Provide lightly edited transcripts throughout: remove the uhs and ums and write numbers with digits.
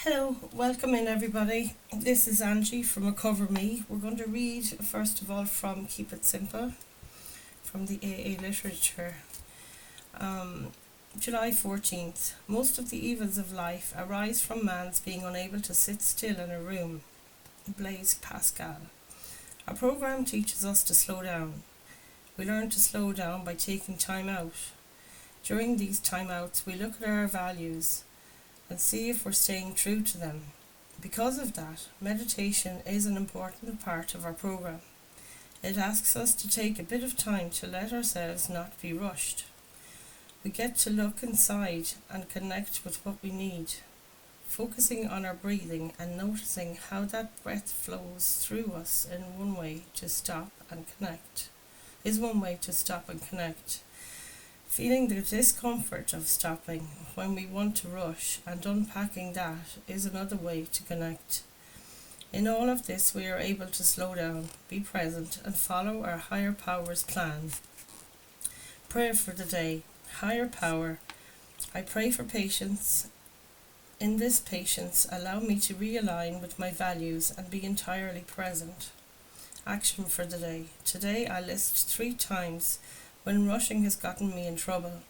Hello, welcome in everybody. This is Angie from Recover Me. We're going to read first of all from Keep It Simple from the AA literature. July 14th. Most of the evils of life arise from man's being unable to sit still in a room. Blaise Pascal. Our program teaches us to slow down. We learn to slow down by taking time out. During these timeouts, we look at our values and see if we're staying true to them. Because of that, meditation is an important part of our program. It asks us to take a bit of time to let ourselves not be rushed. We get to look inside and connect with what we need, focusing on our breathing and noticing how that breath flows through us is one way to stop and connect. Feeling the discomfort of stopping when we want to rush and unpacking that is another way to connect. In all of this, we are able to slow down, be present, and follow our higher power's plan. Prayer for the day. Higher power, I pray for patience. In this patience, allow me to realign with my values and be entirely present. Action for the day. Today I list 3 times when rushing has gotten me in trouble.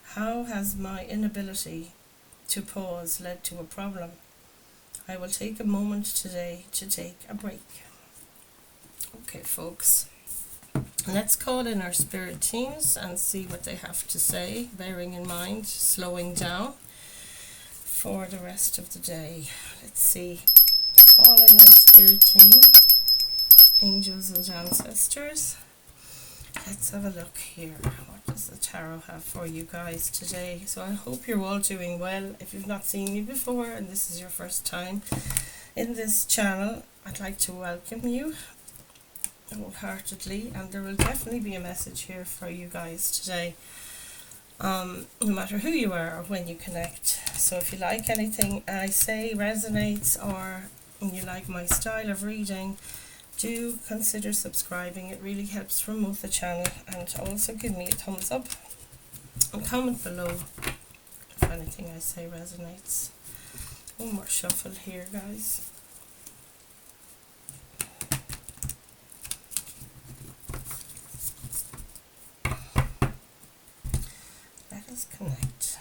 How has my inability to pause led to a problem? I will take a moment today to take a break. Okay, folks. Let's call in our spirit teams and see what they have to say, bearing in mind slowing down for the rest of the day. Let's see. Call in our spirit team, angels and ancestors. Let's have a look here. What does the tarot have for you guys today? So I hope you're all doing well. If you've not seen me before and this is your first time in this channel, I'd like to welcome you wholeheartedly, and there will definitely be a message here for you guys today, no matter who you are or when you connect. So if you like anything I say resonates, or you like my style of reading, do consider subscribing. It really helps promote the channel, and also give me a thumbs up and comment below if anything I say resonates. One more shuffle here, guys. Let us connect.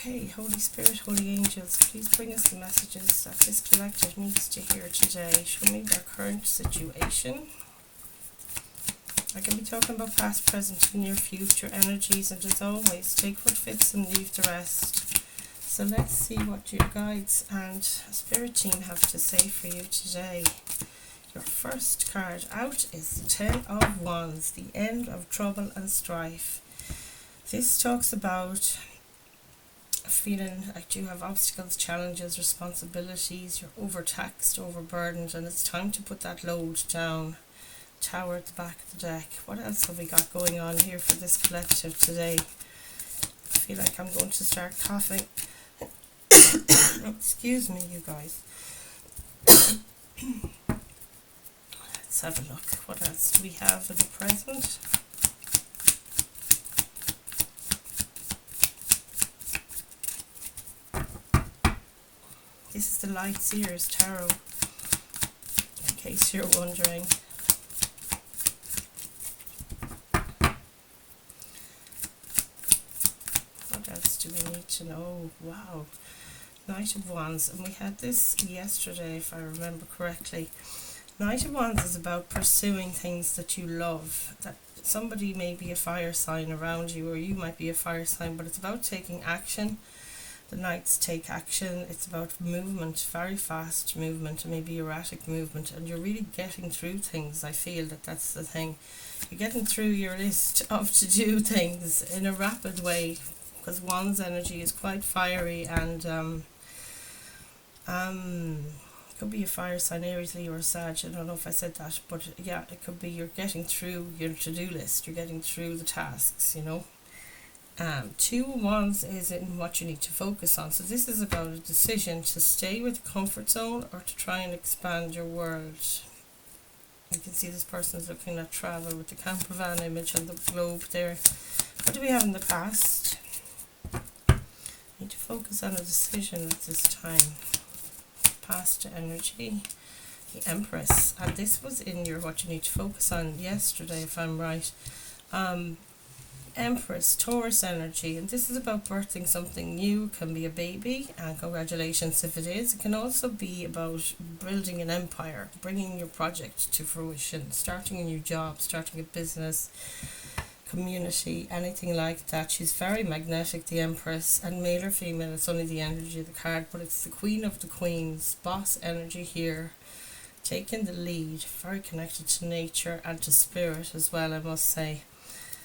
Okay, Holy Spirit, Holy Angels, please bring us the messages that this collective needs to hear today. Show me their current situation. I can be talking about past, present, and near future energies, and as always, take what fits and leave the rest. So let's see what your guides and spirit team have to say for you today. Your first card out is the 10 of Wands, the end of trouble and strife. This talks about feeling like you have obstacles, challenges, responsibilities, you're overtaxed, overburdened, and it's time to put that load down. Tower at the back of the deck. What else have we got going on here for this collective today? I feel like I'm going to start coughing. Excuse me, you guys. Let's have a look. What else do we have in the present? This is the Light Seers Tarot, in case you're wondering. What else do we need to know? Wow. Knight of Wands. And we had this yesterday, if I remember correctly. Knight of Wands is about pursuing things that you love. That somebody may be a fire sign around you, or you might be a fire sign, but it's about taking action. The Knights take action. It's about movement, very fast movement, maybe erratic movement, and you're really getting through things. I feel that that's the thing. You're getting through your list of to-do things in a rapid way, because Wands energy is quite fiery, and could be a fire sign, Aries, Leo, or Sag. I don't know if I said that, but yeah, it could be you're getting through your to-do list. You're getting through the tasks, you know. 2 Wands is in what you need to focus on. So this is about a decision to stay with the comfort zone or to try and expand your world. You can see this person's looking at travel with the camper van image on the globe there. What do we have in the past? Need to focus on a decision at this time. Past energy. The Empress. And this was in your what you need to focus on yesterday, if I'm right. Empress, Taurus energy, and this is about birthing something new. Can be a baby, and congratulations if it is. It can also be about building an empire, bringing your project to fruition, starting a new job, starting a business, community, anything like that. She's very magnetic, the Empress, and male or female, it's only the energy of the card, but it's the Queen of the Queens, boss energy here, taking the lead, very connected to nature and to spirit as well, I must say.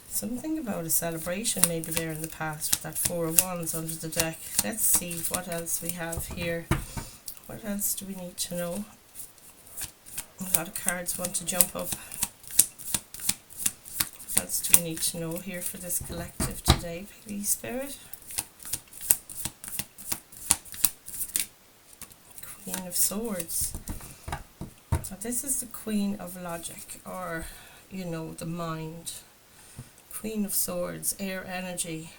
Something about a celebration maybe there in the past with that Four of Wands under the deck. Let's see what else we have here. What else do we need to know? A lot of cards want to jump up. What else do we need to know here for this collective today, please, Spirit? Queen of Swords. So this is the Queen of Logic, or, you know, the mind. Queen of Swords, air energy,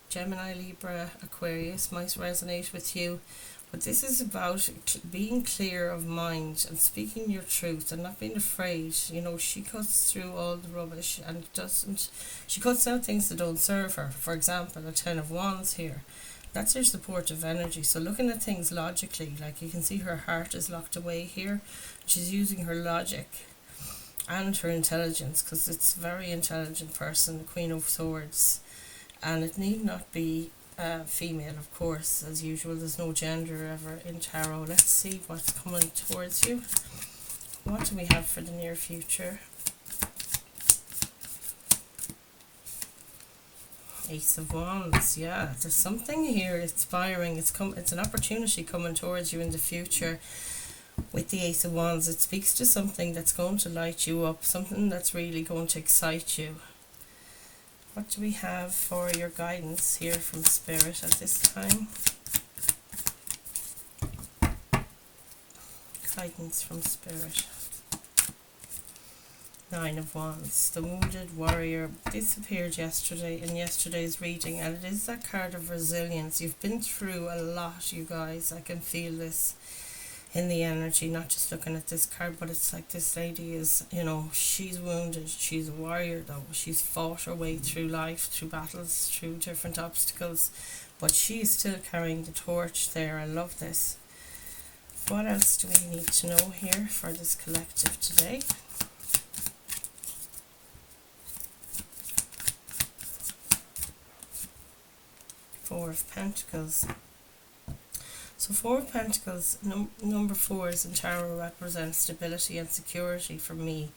Gemini, Libra, Aquarius might resonate with you, but this is about being clear of mind and speaking your truth and not being afraid. You know, she cuts through all the rubbish and she cuts out things that don't serve her. For example, a Ten of Wands here, that's her supportive energy. So looking at things logically, like you can see her heart is locked away here. She's using her logic and her intelligence, because it's a very intelligent person, the Queen of Swords, and it need not be female, of course, as usual. There's no gender ever in tarot. Let's see what's coming towards you. What do we have for the near future? Ace of Wands. Yeah, there's something here inspiring. It's an opportunity coming towards you in the future. With the Ace of Wands, it speaks to something that's going to light you up, something that's really going to excite you. What do we have for your guidance here from Spirit at this time? Guidance from Spirit. Nine of Wands. The Wounded Warrior disappeared yesterday in yesterday's reading, and it is that card of resilience. You've been through a lot, you guys. I can feel this in the energy, not just looking at this card, but it's like this lady is, you know, she's wounded, she's a warrior though, she's fought her way through life, through battles, through different obstacles, but she is still carrying the torch there. I love this. What else do we need to know here for this collective today? Four of Pentacles. So Four of Pentacles, number 4s in tarot represents stability and security for me.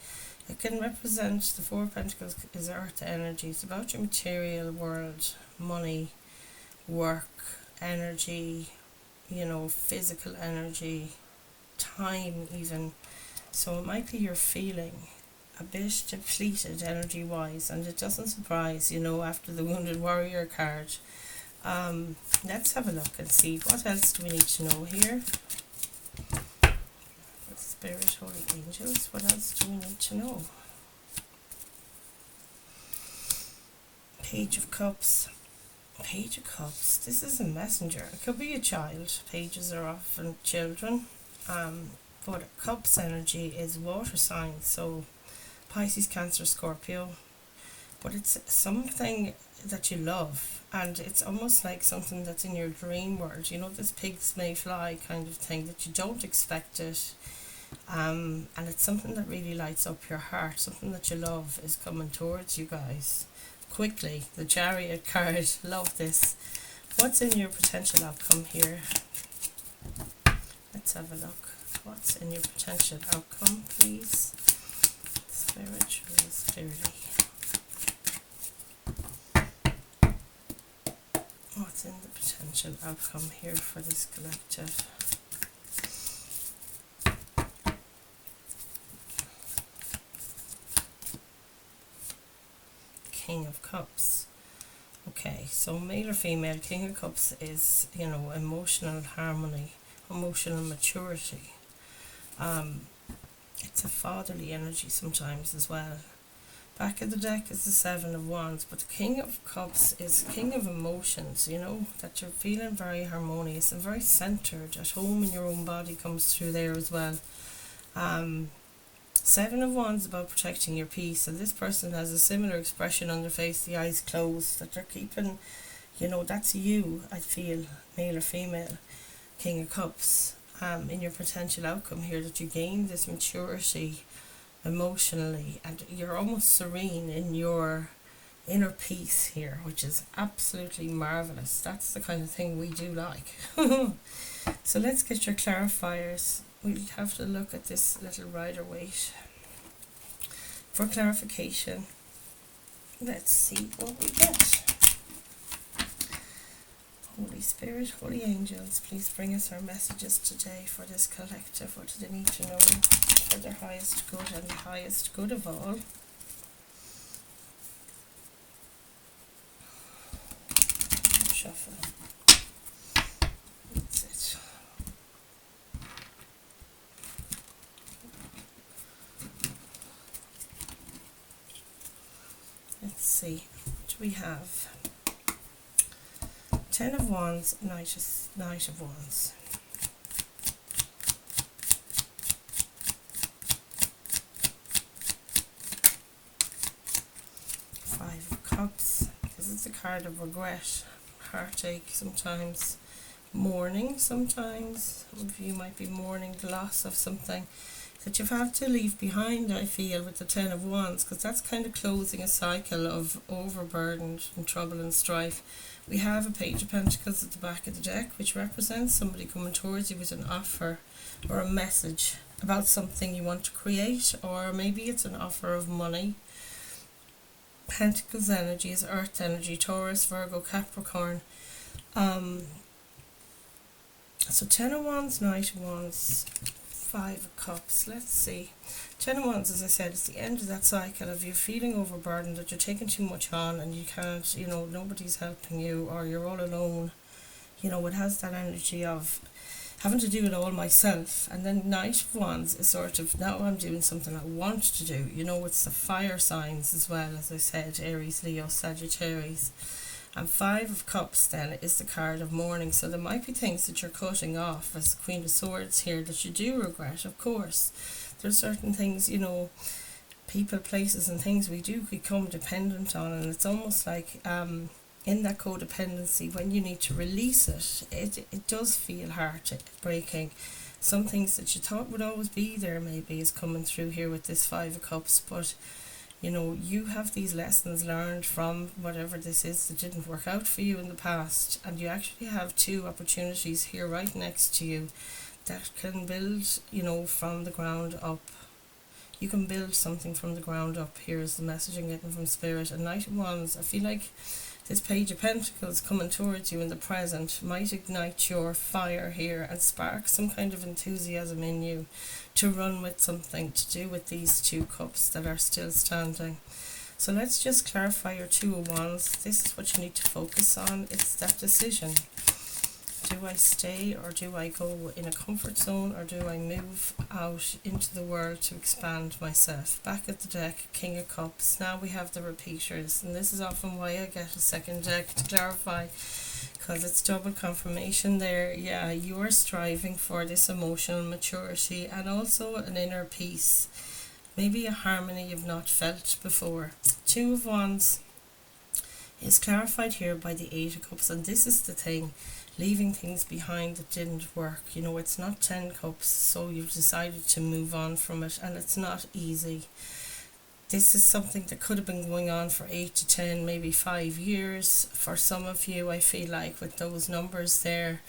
It can represent, the Four of Pentacles is earth energy. It's about your material world, money, work, energy, you know, physical energy, time even. So it might be you're feeling a bit depleted energy wise, and it doesn't surprise, you know, after the Wounded Warrior card. Let's have a look and see what else do we need to know here. Spirit, Holy Angels, what else do we need to know? Page of Cups. Page of Cups. This is a messenger. It could be a child. Pages are often children. But Cups energy is water signs, so Pisces, Cancer, Scorpio. But it's something that you love, and it's almost like something that's in your dream world, you know, this pigs may fly kind of thing, that you don't expect it, and it's something that really lights up your heart, something that you love is coming towards you guys quickly. The Chariot card, love this. What's in your potential outcome here? Let's have a look. What's in your potential outcome, please? Spiritual, spirity. What's in the potential outcome here for this collective? King of Cups. Okay, so male or female, King of Cups is, you know, emotional harmony, emotional maturity. It's it's a fatherly energy sometimes as well. Back of the deck is the Seven of Wands, but the King of Cups is King of emotions, that you're feeling very harmonious and very centered, at home in your own body comes through there as well. Seven of Wands is about protecting your peace, and this person has a similar expression on their face, the eyes closed, that they're keeping, that's you, I feel, male or female, King of Cups, in your potential outcome here, that you gain this maturity emotionally, and you're almost serene in your inner peace here, which is absolutely marvelous. That's the kind of thing we do like. So let's get your clarifiers. We'll have to look at this little Rider-Waite for clarification. Let's see what we get. Holy Spirit, Holy Angels, please bring us our messages today for this collective. What do they need to know for their highest good and the highest good of all? Shuffle. That's it. Let's see. What do we have? Ten of Wands, Knight of Wands. Five of Cups. This is the card of regret, heartache sometimes, mourning sometimes. Some of you might be mourning the loss of something that you've had to leave behind, I feel, with the Ten of Wands, because that's kind of closing a cycle of overburdened and trouble and strife. We have a Page of Pentacles at the back of the deck, which represents somebody coming towards you with an offer or a message about something you want to create, or maybe it's an offer of money. Pentacles energy is Earth energy, Taurus, Virgo, Capricorn. So Ten of Wands, Knight of Wands, Five of Cups. Let's see. Ten of Wands, as I said, it's the end of that cycle of you feeling overburdened, that you're taking too much on and you can't, nobody's helping you, or you're all alone. It has that energy of having to do it all myself. And then Knight of Wands is sort of, now I'm doing something I want to do. It's the fire signs as well, as I said, Aries, Leo, Sagittarius. And Five of Cups then is the card of mourning. So there might be things that you're cutting off, as the Queen of Swords here, that you do regret, of course. There's certain things, people, places and things we do become dependent on, and it's almost like in that codependency, when you need to release it does feel heartbreaking. Some things that you thought would always be there maybe is coming through here with this Five of Cups, but you have these lessons learned from whatever this is that didn't work out for you in the past, and you actually have two opportunities here right next to you that can build, from the ground up. You can build something from the ground up. Here's the message I'm getting from Spirit. And Knight of Wands, I feel like this Page of Pentacles coming towards you in the present might ignite your fire here and spark some kind of enthusiasm in you to run with something to do with these two cups that are still standing. So let's just clarify your Two of Wands. This is what you need to focus on. It's that decision. Do I stay, or do I go in a comfort zone, or do I move out into the world to expand myself? Back at the deck, King of Cups. Now we have the repeaters, and this is often why I get a second deck to clarify, because it's double confirmation there. Yeah, you are striving for this emotional maturity and also an inner peace, maybe a harmony you've not felt before. Two of Wands is clarified here by the Eight of Cups, and this is the thing, leaving things behind that didn't work. It's not 10 cups, so you've decided to move on from it, and it's not easy. This is something that could have been going on for 8 to 10, maybe 5 years for some of you, I feel like, with those numbers there.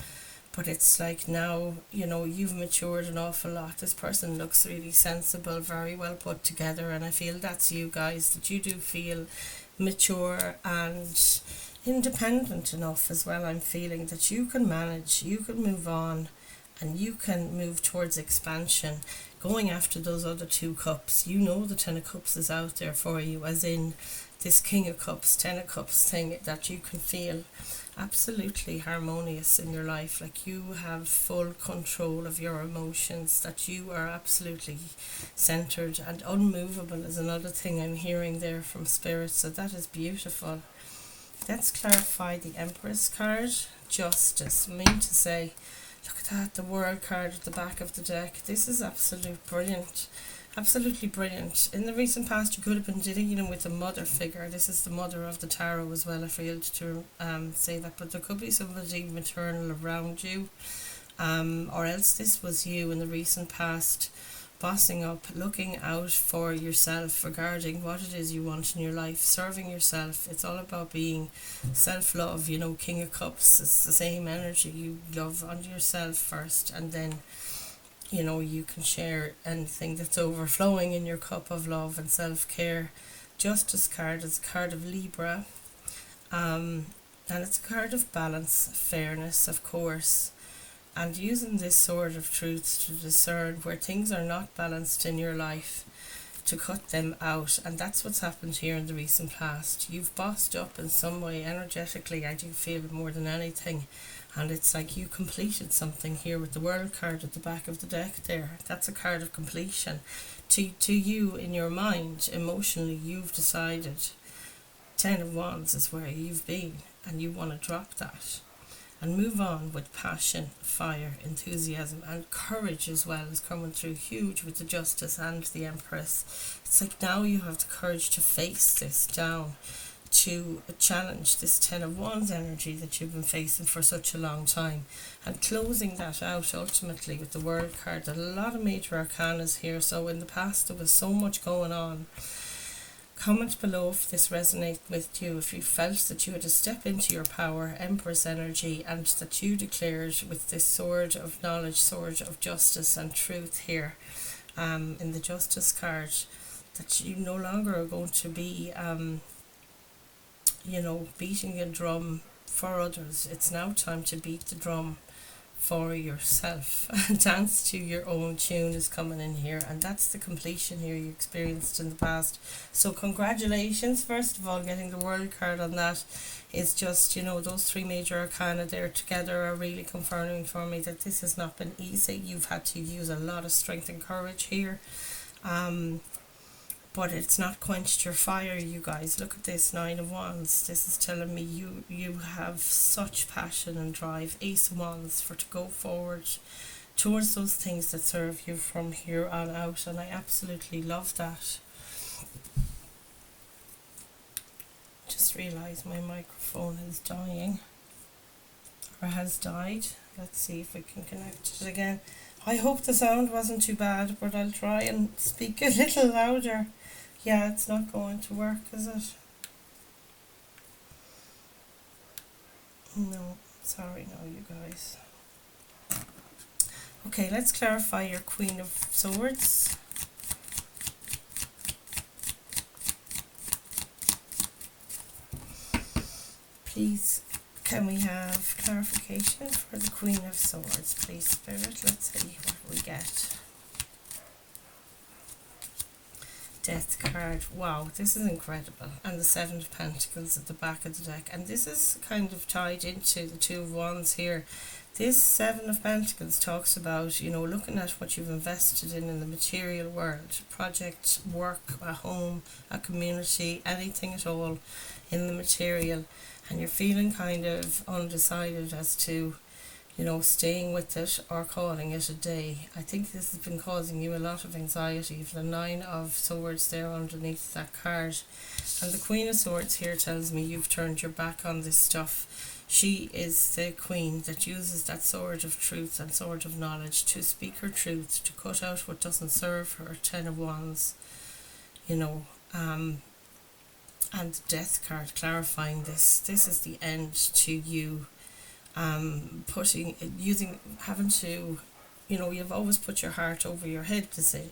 But it's like now, you've matured an awful lot. This person looks really sensible, very well put together, and I feel that's you guys, that you do feel mature and independent enough as well. I'm feeling that you can manage, you can move on, and you can move towards expansion, going after those other two cups. The Ten of Cups is out there for you, as in this King of Cups, Ten of Cups thing that you can feel absolutely harmonious in your life. Like you have full control of your emotions, that you are absolutely centered and unmovable is another thing I'm hearing there from Spirit. So that is beautiful. Let's clarify the Empress card. Justice. I mean to say, look at that, the World card at the back of the deck. This is absolute brilliant. Absolutely brilliant. In the recent past, you could have been dealing with a mother figure. This is the mother of the tarot as well. I failed to say that, but there could be somebody maternal around you, or else this was you in the recent past, bossing up, looking out for yourself regarding what it is you want in your life, serving yourself. It's all about being self-love, King of Cups. It's the same energy. You love onto yourself first, and then you can share anything that's overflowing in your cup of love and self-care. Justice card is a card of Libra, and it's a card of balance, fairness, of course, and using this sword of truth to discern where things are not balanced in your life, to cut them out. And that's what's happened here in the recent past. You've bossed up in some way energetically, I do feel, more than anything. And it's like you completed something here with the World card at the back of the deck there. That's a card of completion. To you, in your mind, emotionally, you've decided 10 of Wands is where you've been, and you want to drop that and move on with passion, fire, enthusiasm, and courage as well is coming through huge with the Justice and the Empress. It's like now you have the courage to face this down, to challenge this 10 of Wands energy that you've been facing for such a long time, and closing that out ultimately with the World card. A lot of major arcanas here, so in the past there was so much going on. Comment below if this resonates with you, if you felt that you had to step into your power, Empress energy, and that you declared with this sword of knowledge, sword of justice and truth here, in the Justice card, that you no longer are going to be beating a drum for others. It's now time to beat the drum for yourself. Dance to your own tune is coming in here, and that's the completion here you experienced in the past. So congratulations, first of all, getting the World card on that is just, those three major arcana there together are really confirming for me that this has not been easy. You've had to use a lot of strength and courage here, but it's not quenched your fire, you guys. Look at this, 9 of Wands. This is telling me you have such passion and drive. Ace of Wands, for to go forward towards those things that serve you from here on out, and I absolutely love that. Just realised my microphone is dying, or has died. Let's see if I can connect it again. I hope the sound wasn't too bad, but I'll try and speak a little louder. Yeah, it's not going to work, is it? No, sorry, no, you guys. Okay, let's clarify your Queen of Swords. Please, can we have clarification for the Queen of Swords, please, Spirit? Let's see what we get. Death card. Wow, this is incredible. And the 7 of Pentacles at the back of the deck. And this is kind of tied into the 2 of Wands here. This 7 of Pentacles talks about, looking at what you've invested in the material world. Project, work, a home, a community, anything at all in the material. And you're feeling kind of undecided as to, staying with it or calling it a day. I think this has been causing you a lot of anxiety. For the 9 of Swords there underneath that card. And the Queen of Swords here tells me you've turned your back on this stuff. She is the queen that uses that sword of truth and sword of knowledge to speak her truth, to cut out what doesn't serve her. 10 of Wands, and Death card clarifying this. This is the end to you. Having to, you've always put your heart over your head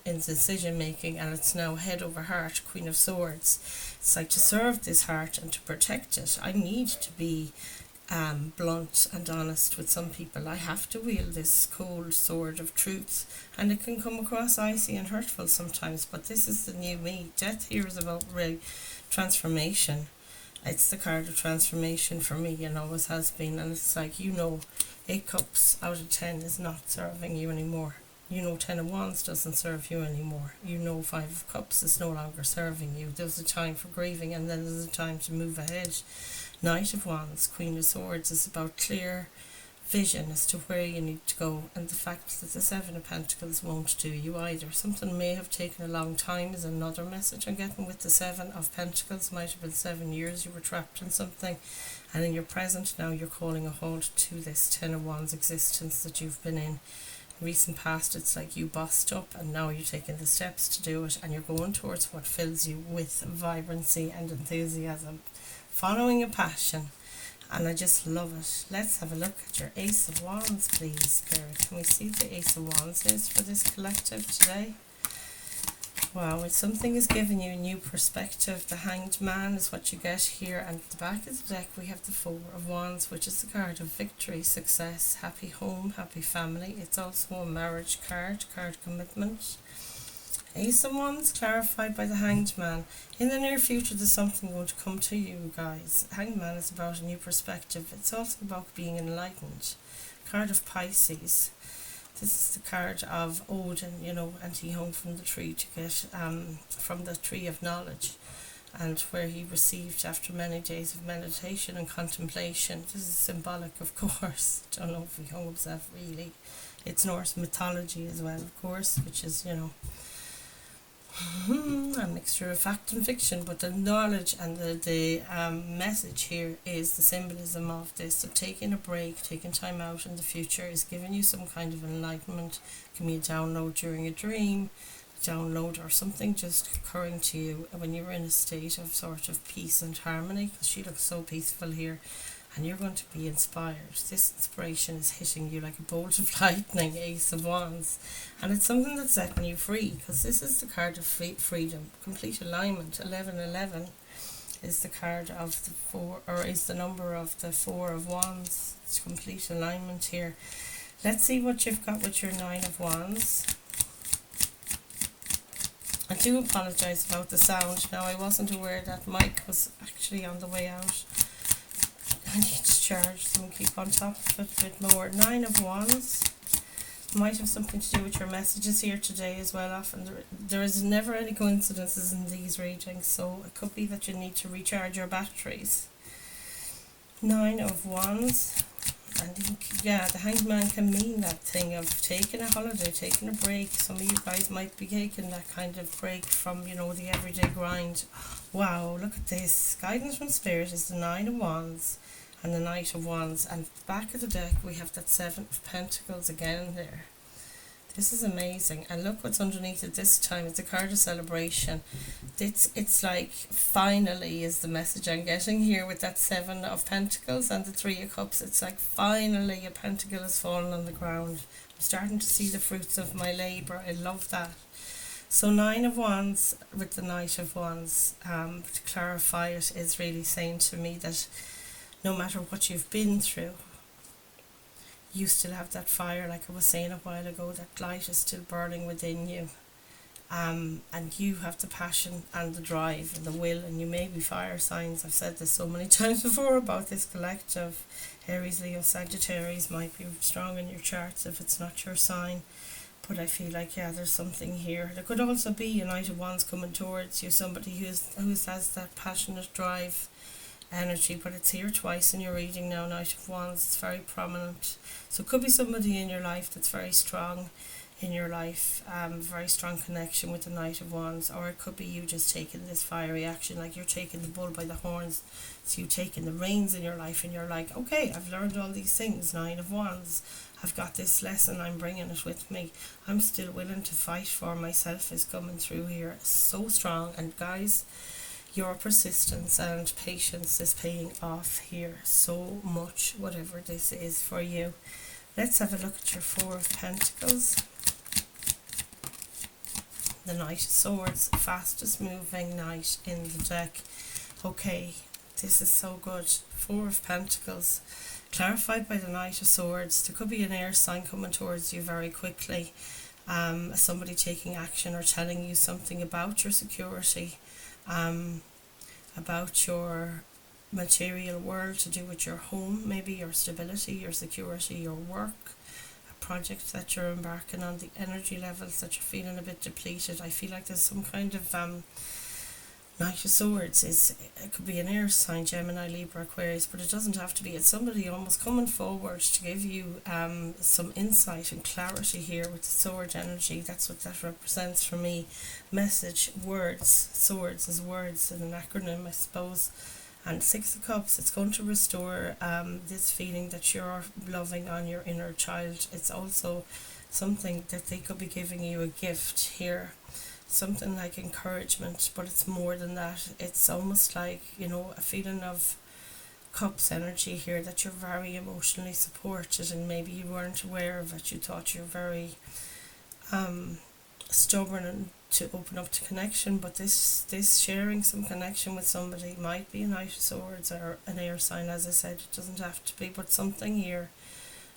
in decision making, and it's now head over heart, Queen of Swords. It's like, to serve this heart and to protect it, I need to be blunt and honest with some people. I have to wield this cold sword of truth, and it can come across icy and hurtful sometimes, but this is the new me. Death here is about real transformation. It's the card of transformation for me and always has been. And it's like, 8 cups out of 10 is not serving you anymore. 10 of wands doesn't serve you anymore. 5 of cups is no longer serving you. There's a time for grieving, and then there's a time to move ahead. Knight of wands, queen of swords is about clear vision as to where you need to go, and the fact that the 7 of pentacles won't do you either. Something may have taken a long time is another message I'm getting with the 7 of pentacles. Might have been 7 years you were trapped in something, and in your present now you're calling a halt to this 10 of wands existence that you've been in recent past. It's like you bossed up and now you're taking the steps to do it, and you're going towards what fills you with vibrancy and enthusiasm, following your passion. And I just love it. Let's have a look at your Ace of Wands, please, Spirit. Can we see what the Ace of Wands is for this collective today? Wow, something is giving you a new perspective. The Hanged Man is what you get here. And at the back of the deck, we have the 4 of Wands, which is the card of victory, success, happy home, happy family. It's also a marriage card commitment. Ace of Wands clarified by the Hanged Man. In the near future, there's something going to come to you guys. Hanged Man is about a new perspective. It's also about being enlightened. Card of Pisces. This is the card of Odin, and he hung from the tree to get from the tree of knowledge, and where he received after many days of meditation and contemplation. This is symbolic, of course. Don't know if he hung himself really. It's Norse mythology as well, of course, which is, a mixture of fact and fiction, but the knowledge and the message here is the symbolism of this. So taking a break, taking time out in the future is giving you some kind of enlightenment. It can be a download during a dream, download, or something just occurring to you when you're in a state of sort of peace and harmony, because she looks so peaceful here. And you're going to be inspired. This inspiration is hitting you like a bolt of lightning, Ace of Wands. And it's something that's setting you free, because this is the card of freedom, complete alignment. 1111 is the card of the 4, or is the number of the 4 of Wands. It's complete alignment here. Let's see what you've got with your 9 of Wands. I do apologise about the sound. Now, I wasn't aware that mic was actually on the way out. I need to charge them, keep on top of it a bit more. 9 of Wands might have something to do with your messages here today as well. Often there is never any coincidences in these readings, so it could be that you need to recharge your batteries. 9 of Wands, and the Hanged Man can mean that thing of taking a holiday, taking a break. Some of you guys might be taking that kind of break from, the everyday grind. Wow, look at this. Guidance from Spirit is the 9 of Wands and the Knight of Wands, and back of the deck we have that 7 of Pentacles again there. This is amazing, and look what's underneath it this time. It's a card of celebration. It's like finally is the message I'm getting here with that 7 of Pentacles and the 3 of Cups. It's like finally a pentacle has fallen on the ground. I'm starting to see the fruits of my labour. I love that. So 9 of Wands with the Knight of Wands, to clarify it, is really saying to me that no matter what you've been through, you still have that fire, like I was saying a while ago. That light is still burning within you. And you have the passion and the drive and the will, and you may be fire signs. I've said this so many times before about this collective. Aries, Leo, Sagittarius might be strong in your charts if it's not your sign. But I feel like, there's something here. There could also be a Knight of Wands coming towards you, somebody who has that passionate drive energy, but it's here twice in your reading now. Knight of Wands, it's very prominent. So it could be somebody in your life that's very strong in your life, very strong connection with the Knight of Wands, or it could be you just taking this fiery action, like you're taking the bull by the horns. So you're taking the reins in your life, and you're like, okay, I've learned all these things, 9 of Wands. I've got this lesson, I'm bringing it with me. I'm still willing to fight for myself is coming through here. So strong. And guys, your persistence and patience is paying off here so much, whatever this is for you. Let's have a look at your 4 of Pentacles. The Knight of Swords, fastest moving knight in the deck. Okay, this is so good. 4 of Pentacles, clarified by the Knight of Swords. There could be an air sign coming towards you very quickly. Somebody taking action or telling you something about your security, about your material world, to do with your home, maybe your stability, your security, your work, a project that you're embarking on, the energy levels that you're feeling a bit depleted. I feel like there's some kind of Knight of Swords it could be an air sign, Gemini, Libra, Aquarius, but it doesn't have to be. It's somebody almost coming forward to give you some insight and clarity here with the sword energy. That's what that represents for me. Message, words, swords is words in an acronym, I suppose. And Six of Cups, it's going to restore this feeling that you're loving on your inner child. It's also something that they could be giving you a gift here. Something like encouragement, but it's more than that. It's almost like, a feeling of cups energy here, that you're very emotionally supported, and maybe you weren't aware of it. You thought you're very stubborn and to open up to connection, but this sharing some connection with somebody might be a Knight of Swords or an air sign. As I said, it doesn't have to be, but something here,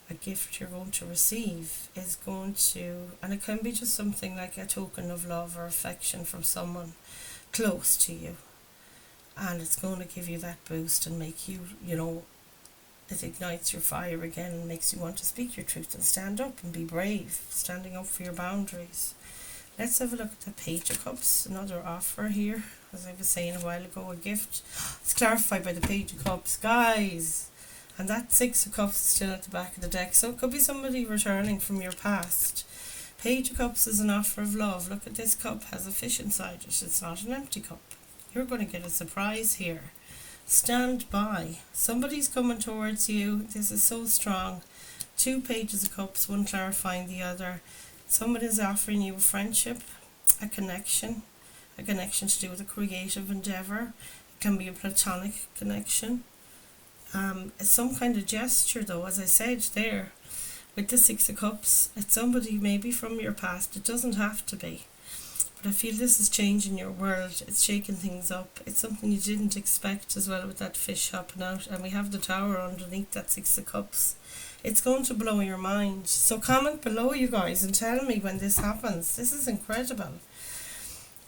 a gift you're going to receive is going to, and it can be just something like a token of love or affection from someone close to you, and it's going to give you that boost and make you, it ignites your fire again and makes you want to speak your truth and stand up and be brave, standing up for your boundaries. Let's have a look at the Page of Cups, another offer here. As I was saying a while ago, a gift. It's clarified by the Page of Cups, guys. And that Six of Cups is still at the back of the deck, so it could be somebody returning from your past. Page of Cups is an offer of love. Look at this cup, has a fish inside it. It's not an empty cup. You're going to get a surprise here. Stand by. Somebody's coming towards you. This is so strong. Two Pages of Cups, one clarifying the other. Somebody's offering you a friendship, a connection to do with a creative endeavour. It can be a platonic connection. Some kind of gesture, though, as I said there, with the Six of Cups. It's somebody maybe from your past. It doesn't have to be. But I feel this is changing your world. It's shaking things up. It's something you didn't expect as well, with that fish hopping out. And we have the Tower underneath that Six of Cups. It's going to blow your mind. So comment below, you guys, and tell me when this happens. This is incredible.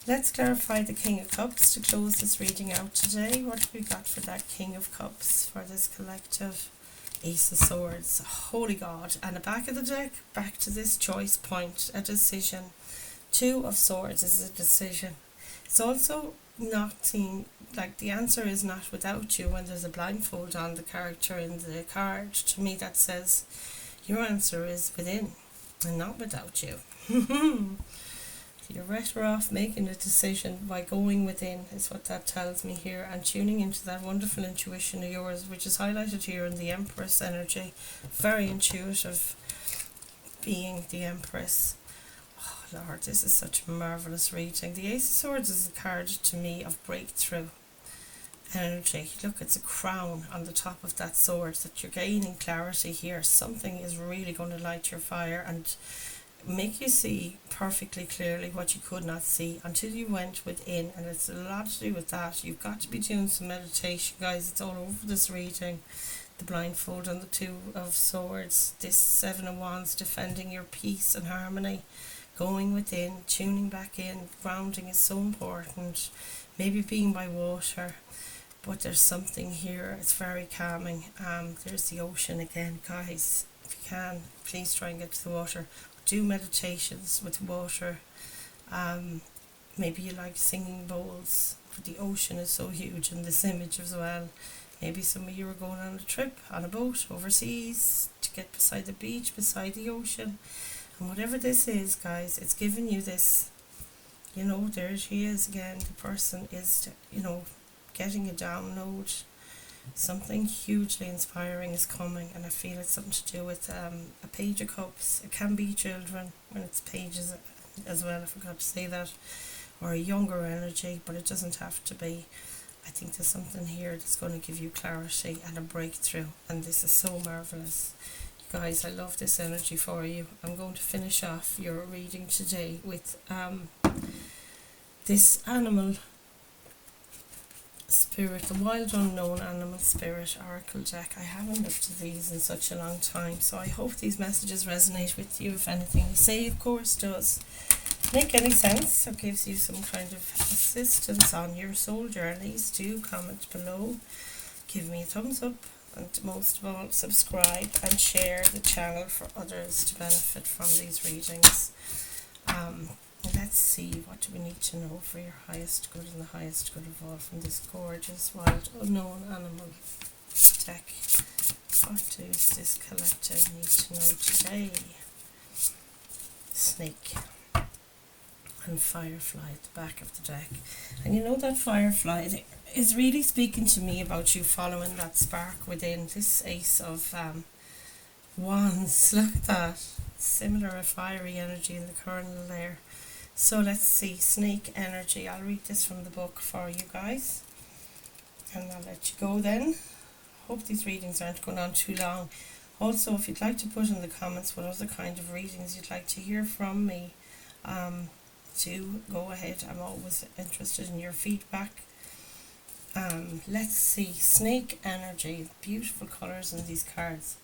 Let's clarify the King of Cups to close this reading out today. What have we got for that King of Cups for this collective? Ace of Swords. Holy God. And the back of the deck, back to this choice point, a decision. Two of Swords is a decision. It's also not seen, like the answer is not without you when there's a blindfold on the character in the card. To me that says your answer is within and not without you. You're better off making a decision by going within, is what that tells me here, and tuning into that wonderful intuition of yours, which is highlighted here in the Empress energy. Very intuitive being, the Empress. Oh Lord, this is such a marvellous reading. The Ace of Swords is a card to me of breakthrough energy. Look, it's a crown on the top of that sword, that you're gaining clarity here. Something is really going to light your fire and make you see perfectly clearly what you could not see until you went within, and it's a lot to do with that. You've got to be doing some meditation, guys. It's all over this reading. The blindfold on the Two of Swords, this Seven of Wands, defending your peace and harmony, going within, tuning back in. Grounding is so important, maybe being by water, but there's something here, it's very calming. There's the ocean again, guys. If you can, please try and get to the water. Do meditations with water. Maybe you like singing bowls, but the ocean is so huge in this image as well. Maybe some of you are going on a trip on a boat overseas to get beside the beach, beside the ocean. And whatever this is, guys, it's giving you this, there she is again. The person is, getting a download. Something hugely inspiring is coming, and I feel it's something to do with a Page of Cups. It can be children when it's pages as well, I forgot to say that, or a younger energy, but it doesn't have to be. I think there's something here that's going to give you clarity and a breakthrough, and this is so marvellous. You guys, I love this energy for you. I'm going to finish off your reading today with this animal spirit, the Wild Unknown Animal Spirit Oracle deck. I haven't looked at these in such a long time, so I hope these messages resonate with you. If anything I say, of course, does make any sense or gives you some kind of assistance on your soul journeys, do comment below. give me a thumbs up, and most of all, subscribe and share the channel for others to benefit from these readings. Let's see, what do we need to know for your highest good and the highest good of all from this gorgeous wild unknown animal deck? What does this collective need to know today? Snake and firefly at the back of the deck. And you know that firefly is really speaking to me about you following that spark within. This Ace of Wands, look at that. Similar a fiery energy in the kernel there. So let's see, snake energy. I'll read this from the book for you guys, and I'll let you go then. Hope these readings aren't going on too long. Also, if you'd like to put in the comments what other kind of readings you'd like to hear from me, do go ahead. I'm always interested in your feedback. Let's see, snake energy. Beautiful colours in these cards.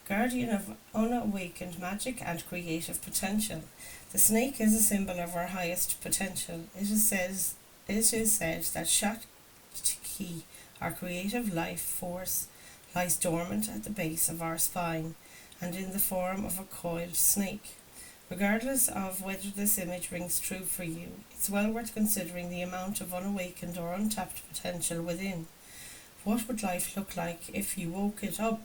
Guardian of unawakened magic and creative potential. The snake is a symbol of our highest potential. It is said that Shakti, our creative life force, lies dormant at the base of our spine and in the form of a coiled snake. Regardless of whether this image rings true for you, it's well worth considering the amount of unawakened or untapped potential within. What would life look like if you woke it up?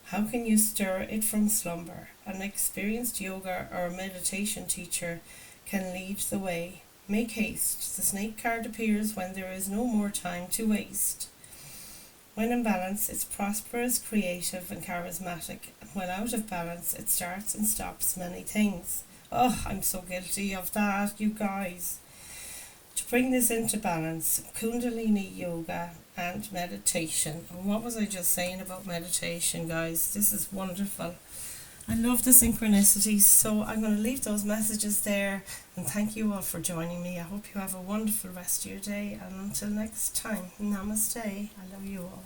How can you stir it from slumber? An experienced yoga or meditation teacher can lead the way. Make haste. The snake card appears when there is no more time to waste. When in balance, it's prosperous, creative and charismatic. When out of balance, it starts and stops many things. Oh, I'm so guilty of that, you guys. To bring this into balance, Kundalini yoga and meditation. And what was I just saying about meditation, guys? This is wonderful. I love the synchronicities, so I'm going to leave those messages there, and thank you all for joining me. I hope you have a wonderful rest of your day, and until next time, namaste. I love you all.